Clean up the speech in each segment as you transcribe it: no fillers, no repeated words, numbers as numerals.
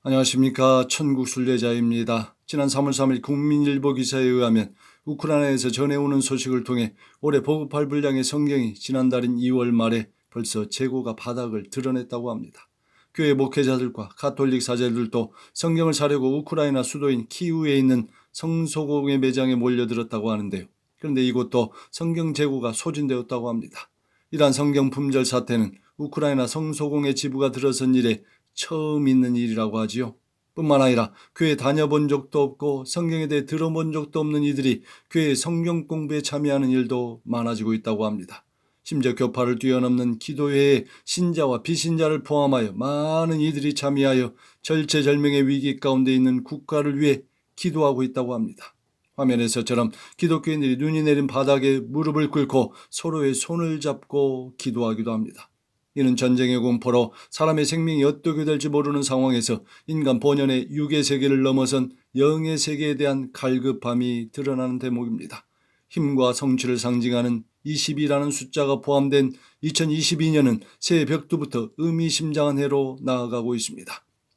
안녕하십니까. 천국순례자입니다. 지난 3월 3일 국민일보 기사에 의하면 우크라이나에서 전해오는 소식을 통해 올해 보급할 분량의 성경이 지난달인 2월 말에 벌써 재고가 바닥을 드러냈다고 합니다. 교회 목회자들과 가톨릭 사제들도 성경을 사려고 우크라이나 수도인 키우에 있는 성소공의 매장에 몰려들었다고 하는데요. 그런데 이곳도 성경 재고가 소진되었다고 합니다. 이러한 성경 품절 사태는 우크라이나 성소공의 지부가 들어선 이래 처음 있는 일이라고 하지요. 뿐만 아니라 교회 다녀본 적도 없고 성경에 대해 들어본 적도 없는 이들이 교회 성경 공부에 참여하는 일도 많아지고 있다고 합니다. 심지어 교파를 뛰어넘는 기도회에 신자와 비신자를 포함하여 많은 이들이 참여하여 절체절명의 위기 가운데 있는 국가를 위해 기도하고 있다고 합니다. 화면에서처럼 기독교인들이 눈이 내린 바닥에 무릎을 꿇고 서로의 손을 잡고 기도하기도 합니다. 이는 전쟁의 공포로 사람의 생명이 어떻게 될지 모르는 상황에서 인간 본연의 육의 세계를 넘어선 영의 세계에 대한 갈급함이 드러나는 대목입니다. 힘과 성취를 상징하는 20이라는 숫자가 포함된 2022년은 새해 벽두부터 의미심장한 해로 나아가고 있습니다.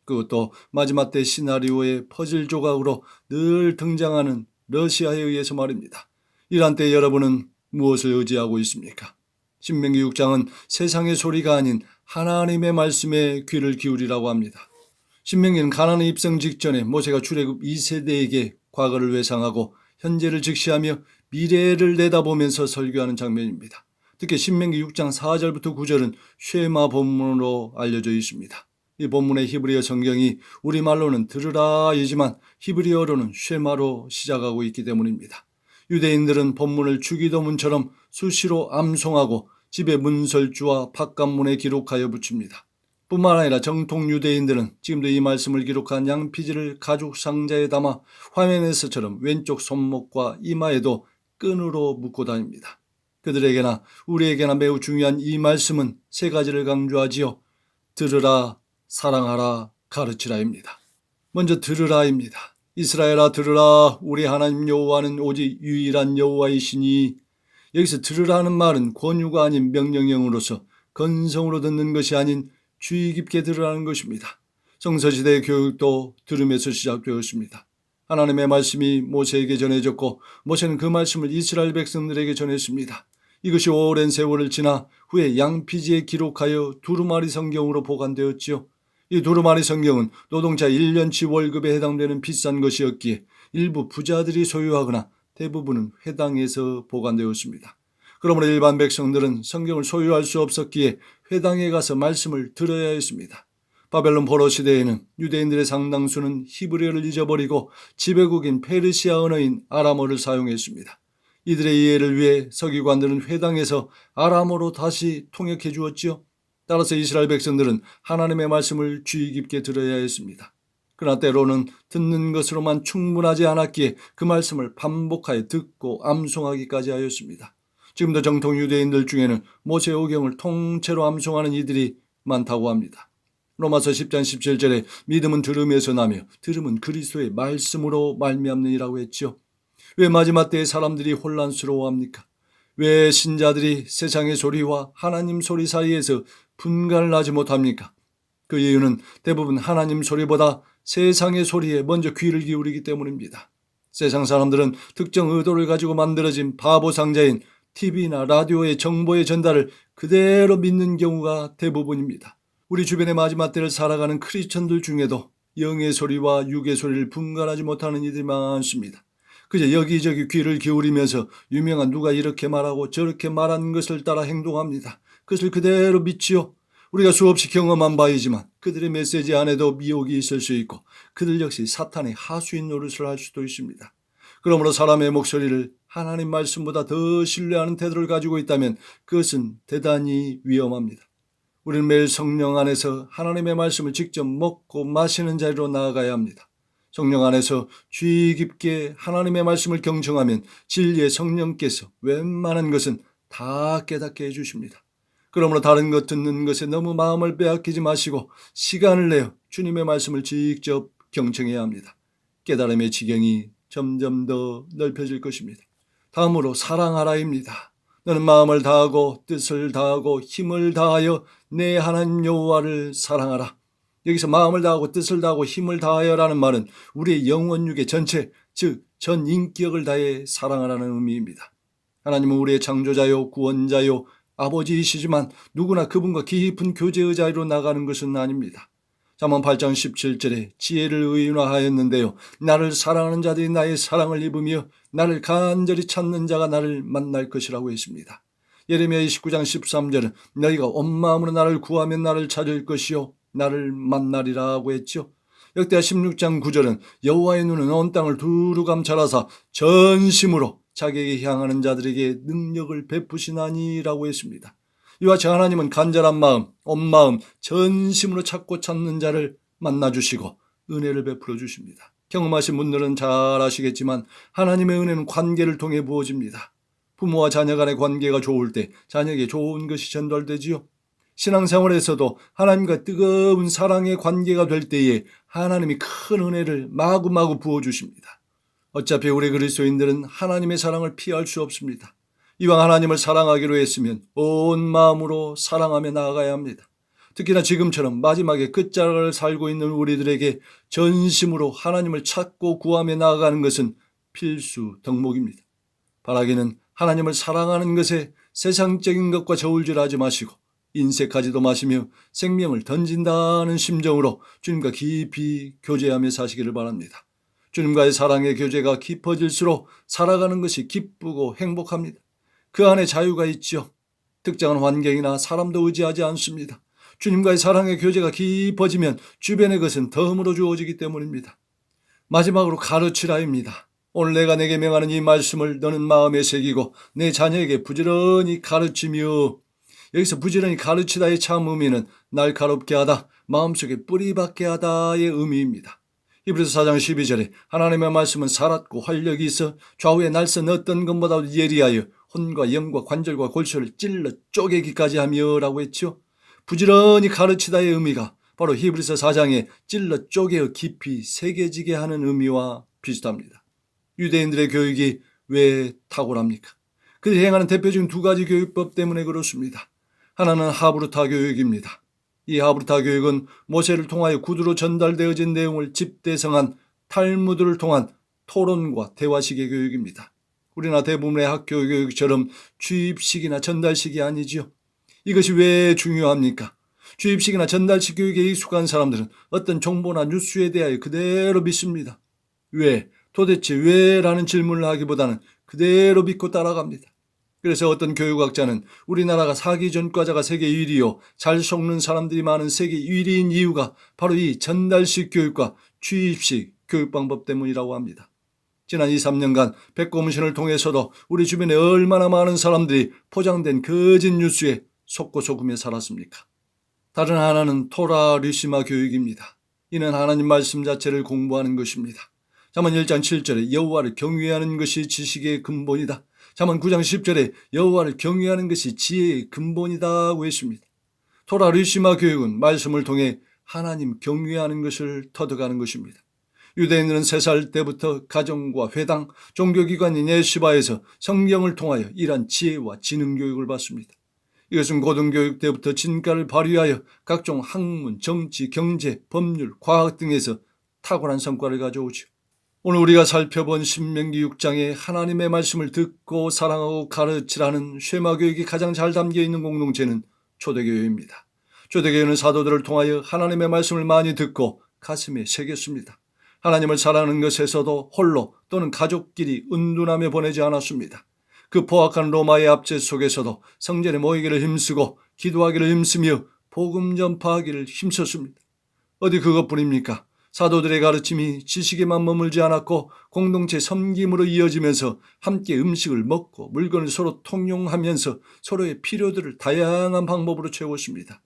그것도 마지막 때 시나리오의 퍼즐 조각으로 늘 등장하는 러시아에 의해서 말입니다. 이런 때 여러분은 무엇을 의지하고 있습니까? 신명기 6장은 세상의 소리가 아닌 하나님의 말씀에 귀를 기울이라고 합니다. 신명기는 가나안에 입성 직전에 모세가 출애굽 2세대에게 과거를 회상하고 현재를 직시하며 미래를 내다보면서 설교하는 장면입니다. 특히 신명기 6장 4절부터 9절은 쉐마 본문으로 알려져 있습니다. 이 본문의 히브리어 성경이 우리말로는 들으라이지만 히브리어로는 쉐마로 시작하고 있기 때문입니다. 유대인들은 본문을 주기도문처럼 수시로 암송하고 집에 문설주와 바깥문에 기록하여 붙입니다. 뿐만 아니라 정통 유대인들은 지금도 이 말씀을 기록한 양피지를 가죽 상자에 담아 화면에서처럼 왼쪽 손목과 이마에도 끈으로 묶고 다닙니다. 그들에게나 우리에게나 매우 중요한 이 말씀은 세 가지를 강조하지요. 들으라, 사랑하라, 가르치라입니다. 먼저 들으라입니다. 이스라엘아 들으라, 우리 하나님 여호와는 오직 유일한 여호와이시니. 여기서 들으라는 말은 권유가 아닌 명령형으로서 건성으로 듣는 것이 아닌 주의 깊게 들으라는 것입니다. 성서시대의 교육도 들음에서 시작되었습니다. 하나님의 말씀이 모세에게 전해졌고 모세는 그 말씀을 이스라엘 백성들에게 전했습니다. 이것이 오랜 세월을 지나 후에 양피지에 기록하여 두루마리 성경으로 보관되었지요. 이 두루마리 성경은 노동자 1년치 월급에 해당되는 비싼 것이었기에 일부 부자들이 소유하거나 대부분은 회당에서 보관되었습니다. 그러므로 일반 백성들은 성경을 소유할 수 없었기에 회당에 가서 말씀을 들어야 했습니다. 바벨론 포로 시대에는 유대인들의 상당수는 히브리어를 잊어버리고 지배국인 페르시아 언어인 아람어를 사용했습니다. 이들의 이해를 위해 서기관들은 회당에서 아람어로 다시 통역해 주었지요. 따라서 이스라엘 백성들은 하나님의 말씀을 주의 깊게 들어야 했습니다. 그러나 때로는 듣는 것으로만 충분하지 않았기에 그 말씀을 반복하여 듣고 암송하기까지 하였습니다. 지금도 정통 유대인들 중에는 모세오경을 통째로 암송하는 이들이 많다고 합니다. 로마서 10장 17절에 믿음은 들음에서 나며 들음은 그리스도의 말씀으로 말미암느니라고 했죠. 왜 마지막 때에 사람들이 혼란스러워합니까? 왜 신자들이 세상의 소리와 하나님 소리 사이에서 분간을 하지 못합니까? 그 이유는 대부분 하나님 소리보다 세상의 소리에 먼저 귀를 기울이기 때문입니다. 세상 사람들은 특정 의도를 가지고 만들어진 바보 상자인 TV나 라디오의 정보의 전달을 그대로 믿는 경우가 대부분입니다. 우리 주변의 마지막 때를 살아가는 크리스천들 중에도 영의 소리와 육의 소리를 분간하지 못하는 이들이 많습니다. 그저 여기저기 귀를 기울이면서 유명한 누가 이렇게 말하고 저렇게 말한 것을 따라 행동합니다. 그것을 그대로 믿지요. 우리가 수없이 경험한 바이지만 그들의 메시지 안에도 미혹이 있을 수 있고 그들 역시 사탄의 하수인 노릇을 할 수도 있습니다. 그러므로 사람의 목소리를 하나님 말씀보다 더 신뢰하는 태도를 가지고 있다면 그것은 대단히 위험합니다. 우리는 매일 성령 안에서 하나님의 말씀을 직접 먹고 마시는 자리로 나아가야 합니다. 성령 안에서 주의 깊게 하나님의 말씀을 경청하면 진리의 성령께서 웬만한 것은 다 깨닫게 해주십니다. 그러므로 다른 것 듣는 것에 너무 마음을 빼앗기지 마시고 시간을 내어 주님의 말씀을 직접 경청해야 합니다. 깨달음의 지경이 점점 더 넓혀질 것입니다. 다음으로 사랑하라입니다. 너는 마음을 다하고 뜻을 다하고 힘을 다하여 내 하나님 여호와를 사랑하라. 여기서 마음을 다하고 뜻을 다하고 힘을 다하여라는 말은 우리의 영혼 육의 전체, 즉 전 인격을 다해 사랑하라는 의미입니다. 하나님은 우리의 창조자요 구원자요 아버지이시지만 누구나 그분과 깊은 교제의 자리로 나가는 것은 아닙니다. 잠언 8장 17절에 지혜를 의인화하였는데요, 나를 사랑하는 자들이 나의 사랑을 입으며 나를 간절히 찾는 자가 나를 만날 것이라고 했습니다. 예레미야 29장 13절은 너희가 온 마음으로 나를 구하면 나를 찾을 것이요 나를 만나리라고 했죠. 역대하 16장 9절은 여호와의 눈은 온 땅을 두루 감찰하사 전심으로 자기에게 향하는 자들에게 능력을 베푸시나니라고 했습니다. 이와 같이 하나님은 간절한 마음, 온 마음, 전심으로 찾고 찾는 자를 만나주시고 은혜를 베풀어 주십니다. 경험하신 분들은 잘 아시겠지만 하나님의 은혜는 관계를 통해 부어집니다. 부모와 자녀 간의 관계가 좋을 때 자녀에게 좋은 것이 전달되지요. 신앙생활에서도 하나님과 뜨거운 사랑의 관계가 될 때에 하나님이 큰 은혜를 마구마구 부어주십니다. 어차피 우리 그리스도인들은 하나님의 사랑을 피할 수 없습니다. 이왕 하나님을 사랑하기로 했으면 온 마음으로 사랑하며 나아가야 합니다. 특히나 지금처럼 마지막에 끝자락을 살고 있는 우리들에게 전심으로 하나님을 찾고 구하며 나아가는 것은 필수 덕목입니다. 바라기는 하나님을 사랑하는 것에 세상적인 것과 저울질하지 마시고 인색하지도 마시며 생명을 던진다는 심정으로 주님과 깊이 교제하며 사시기를 바랍니다. 주님과의 사랑의 교제가 깊어질수록 살아가는 것이 기쁘고 행복합니다. 그 안에 자유가 있죠. 특정한 환경이나 사람도 의지하지 않습니다. 주님과의 사랑의 교제가 깊어지면 주변의 것은 덤으로 주어지기 때문입니다. 마지막으로 가르치라입니다. 오늘 내가 내게 명하는 이 말씀을 너는 마음에 새기고 내 자녀에게 부지런히 가르치며, 여기서 부지런히 가르치다의 참 의미는 날카롭게 하다, 마음속에 뿌리박게 하다의 의미입니다. 히브리서 4장 12절에 하나님의 말씀은 살았고 활력이 있어 좌우에 날선 어떤 것보다 예리하여 혼과 영과 관절과 골수를 찔러 쪼개기까지 하며 라고 했죠. 부지런히 가르치다의 의미가 바로 히브리서 4장에 찔러 쪼개어 깊이 새겨지게 하는 의미와 비슷합니다. 유대인들의 교육이 왜 탁월합니까? 그들이 행하는 대표적인 두 가지 교육법 때문에 그렇습니다. 하나는 하브루타 교육입니다. 이 하브루타 교육은 모세를 통하여 구두로 전달되어진 내용을 집대성한 탈무드를 통한 토론과 대화식의 교육입니다. 우리나라 대부분의 학교 교육처럼 주입식이나 전달식이 아니지요. 이것이 왜 중요합니까? 주입식이나 전달식 교육에 익숙한 사람들은 어떤 정보나 뉴스에 대하여 그대로 믿습니다. 왜? 도대체 왜? 라는 질문을 하기보다는 그대로 믿고 따라갑니다. 그래서 어떤 교육학자는 우리나라가 사기 전과자가 세계 1위요, 잘 속는 사람들이 많은 세계 1위인 이유가 바로 이 전달식 교육과 주입식 교육 방법 때문이라고 합니다. 지난 2, 3년간 백고문신을 통해서도 우리 주변에 얼마나 많은 사람들이 포장된 거짓 뉴스에 속고 속으며 살았습니까? 다른 하나는 토라 리시마 교육입니다. 이는 하나님 말씀 자체를 공부하는 것입니다. 잠언 1장 7절에 여호와를 경외하는 것이 지식의 근본이다. 잠언 9장 10절에 여호와를 경외하는 것이 지혜의 근본이다고 했습니다. 토라 리시마 교육은 말씀을 통해 하나님 경외하는 것을 터득하는 것입니다. 유대인들은 3살 때부터 가정과 회당, 종교기관인 예시바에서 성경을 통하여 이러한 지혜와 지능 교육을 받습니다. 이것은 고등교육 때부터 진가를 발휘하여 각종 학문, 정치, 경제, 법률, 과학 등에서 탁월한 성과를 가져오죠. 오늘 우리가 살펴본 신명기 6장에 하나님의 말씀을 듣고 사랑하고 가르치라는 쉐마 교육이 가장 잘 담겨있는 공동체는 초대교회입니다. 초대교회는 사도들을 통하여 하나님의 말씀을 많이 듣고 가슴에 새겼습니다. 하나님을 사랑하는 것에서도 홀로 또는 가족끼리 은둔하며 보내지 않았습니다. 그 포악한 로마의 압제 속에서도 성전에 모이기를 힘쓰고 기도하기를 힘쓰며 복음 전파하기를 힘썼습니다. 어디 그것뿐입니까? 사도들의 가르침이 지식에만 머물지 않았고 공동체 섬김으로 이어지면서 함께 음식을 먹고 물건을 서로 통용하면서 서로의 필요들을 다양한 방법으로 채웠습니다.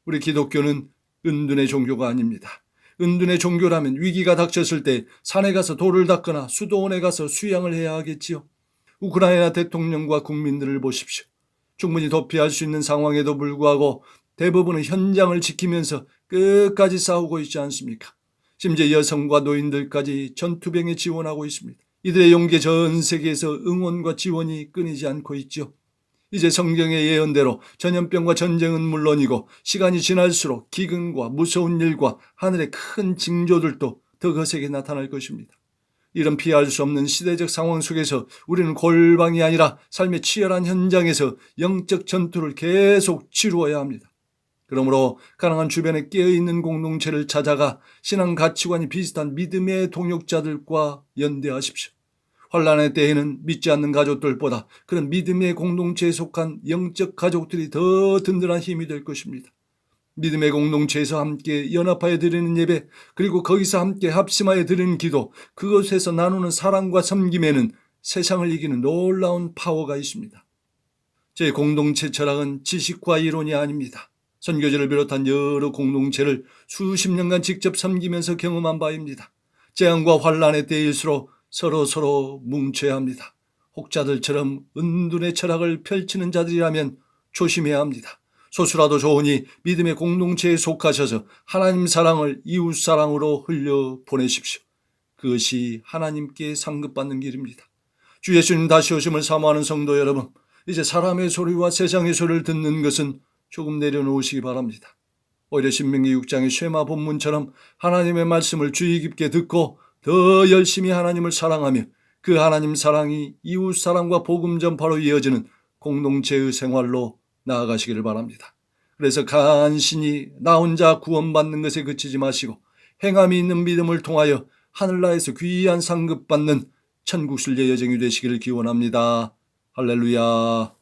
우리 기독교는 은둔의 종교가 아닙니다. 은둔의 종교라면 위기가 닥쳤을 때 산에 가서 돌을 닦거나 수도원에 가서 수양을 해야 하겠지요. 우크라이나 대통령과 국민들을 보십시오. 충분히 도피할 수 있는 상황에도 불구하고 대부분은 현장을 지키면서 끝까지 싸우고 있지 않습니까? 심지어 여성과 노인들까지 전투병에 지원하고 있습니다. 이들의 용기에 전 세계에서 응원과 지원이 끊이지 않고 있죠. 이제 성경의 예언대로 전염병과 전쟁은 물론이고 시간이 지날수록 기근과 무서운 일과 하늘의 큰 징조들도 더 거세게 나타날 것입니다. 이런 피할 수 없는 시대적 상황 속에서 우리는 골방이 아니라 삶의 치열한 현장에서 영적 전투를 계속 치루어야 합니다. 그러므로 가능한 주변에 깨어있는 공동체를 찾아가 신앙 가치관이 비슷한 믿음의 동역자들과 연대하십시오. 환난의 때에는 믿지 않는 가족들보다 그런 믿음의 공동체에 속한 영적 가족들이 더 든든한 힘이 될 것입니다. 믿음의 공동체에서 함께 연합하여 드리는 예배, 그리고 거기서 함께 합심하여 드리는 기도, 그것에서 나누는 사랑과 섬김에는 세상을 이기는 놀라운 파워가 있습니다. 제 공동체 철학은 지식과 이론이 아닙니다. 선교지를 비롯한 여러 공동체를 수십 년간 직접 섬기면서 경험한 바입니다. 재앙과 환난의 때일수록 서로 뭉쳐야 합니다. 혹자들처럼 은둔의 철학을 펼치는 자들이라면 조심해야 합니다. 소수라도 좋으니 믿음의 공동체에 속하셔서 하나님 사랑을 이웃 사랑으로 흘려 보내십시오. 그것이 하나님께 상급받는 길입니다. 주 예수님 다시 오심을 사모하는 성도 여러분, 이제 사람의 소리와 세상의 소리를 듣는 것은 조금 내려놓으시기 바랍니다. 오히려 신명기 6장의 쉐마 본문처럼 하나님의 말씀을 주의 깊게 듣고 더 열심히 하나님을 사랑하며 그 하나님 사랑이 이웃 사랑과 복음 전파로 이어지는 공동체의 생활로 나아가시기를 바랍니다. 그래서 간신히 나 혼자 구원받는 것에 그치지 마시고 행함이 있는 믿음을 통하여 하늘나라에서 귀한 상급받는 천국 순례 여정이 되시기를 기원합니다. 할렐루야.